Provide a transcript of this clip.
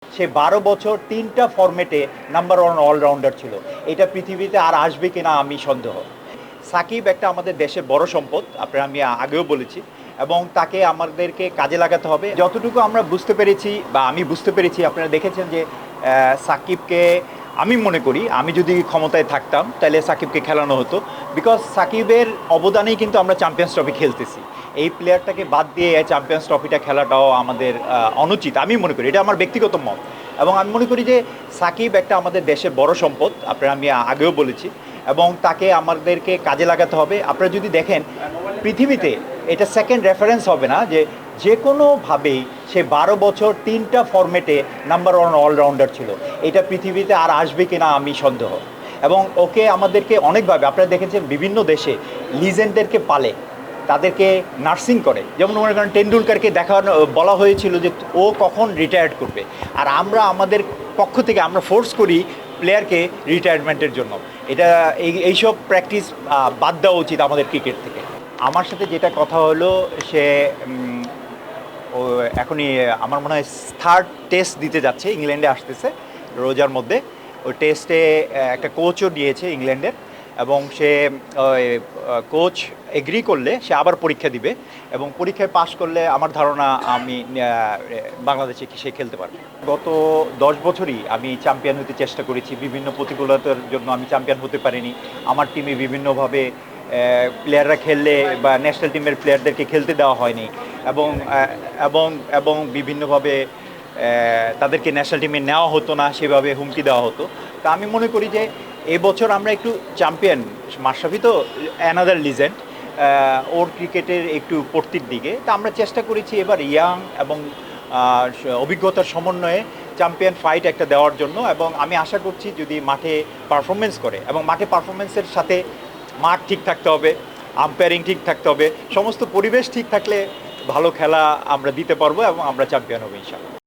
সে ১২ বছর ৩টা ফরম্যাটে নাম্বার ওয়ান অলরাউন্ডার ছিল। এটা পৃথিবীতে আর আসবে কিনা আমি সন্দেহ। সাকিব একটা আমাদের দেশের বড় সম্পদ, আপনারা আমি আগেও বলেছি, এবং তাকে আমাদেরকে কাজে লাগাতে হবে। যতটুকু আমরা বুঝতে পেরেছি বা আমি বুঝতে পেরেছি, আপনারা দেখেছেন যে সাকিবকে, আমি মনে করি আমি যদি ক্ষমতায় থাকতাম তাহলে সাকিবকে খেলানো হতো। বিকজ সাকিবের অবদানেই কিন্তু আমরা চ্যাম্পিয়ন্স ট্রফি খেলতেছি। এই প্লেয়ারটাকে বাদ দিয়ে চ্যাম্পিয়ন্স ট্রফিটা খেলাটাও আমাদের অনুচিত, আমি মনে করি। এটা আমার ব্যক্তিগত মত। এবং আমি মনে করি যে সাকিব একটা আমাদের দেশের বড় সম্পদ, আপনারা আমি আগেও বলেছি, এবং তাকে আমাদেরকে কাজে লাগাতে হবে। আপনারা যদি দেখেন পৃথিবীতে এটা সেকেন্ড রেফারেন্স হবে না যে যে কোনোভাবেই সে ১২ বছর ৩টা ফরম্যাটে নাম্বার ওয়ান অলরাউন্ডার ছিল। এটা পৃথিবীতে আর আসবে কিনা আমি সন্দেহ। এবং ওকে আমাদেরকে অনেকভাবে, আপনারা দেখেছেন বিভিন্ন দেশে লিজেন্ডদেরকে পালে, তাদেরকে নার্সিং করে। যেমন মনে করেন টেন্ডুলকারকে দেখানো বলা হয়েছিল যে ও কখন রিটায়ার্ড করবে, আর আমরা আমাদের পক্ষ থেকে আমরা ফোর্স করি প্লেয়ারকে রিটায়ারমেন্টের জন্য। এটা এইসব প্র্যাকটিস বাদ দেওয়া উচিত আমাদের ক্রিকেট থেকে। আমার সাথে যেটা কথা হলো, সে ও এখনই আমার মনে হয় থার্ড টেস্ট দিতে যাচ্ছে, ইংল্যান্ডে আসতেছে রোজার মধ্যে। ওই টেস্টে একটা কোচও দিয়েছে ইংল্যান্ডের, এবং সে কোচ এগ্রি করলে সে আবার পরীক্ষা দিবে, এবং পরীক্ষায় পাশ করলে আমার ধারণা আমি বাংলাদেশে সে খেলতে পারবে। গত 10 বছরই আমি চ্যাম্পিয়ন হতে চেষ্টা করেছি। বিভিন্ন প্রতিকূলতার জন্য আমি চ্যাম্পিয়ন হতে পারিনি। আমার টিমে বিভিন্নভাবে প্লেয়াররা খেললে বা ন্যাশনাল টিমের প্লেয়ারদেরকে খেলতে দেওয়া হয়নি, এবং এবং এবং বিভিন্নভাবে তাদেরকে ন্যাশনাল টিমে নেওয়া হতো না, সেভাবে হুমকি দেওয়া হতো। তা আমি মনে করি যে এবছর আমরা একটু চ্যাম্পিয়ন, মাশরাফি তো অ্যানাদার লিজেন্ড, ওর ক্রিকেটের একটু পড়তির দিকে। তা আমরা চেষ্টা করেছি এবার ইয়াং এবং অভিজ্ঞতার সমন্বয়ে চ্যাম্পিয়ন ফাইট একটা দেওয়ার জন্য। এবং আমি আশা করছি যদি মাঠে পারফরমেন্স করে, এবং মাঠে পারফরমেন্সের সাথে মাঠ ঠিক থাকতে হবে, আম্পায়ারিং ঠিক থাকতে হবে, সমস্ত পরিবেশ ঠিক থাকলে ভালো খেলা আমরা দিতে পারবো এবং আমরা চ্যাম্পিয়ন হবো ইনশাআল্লাহ।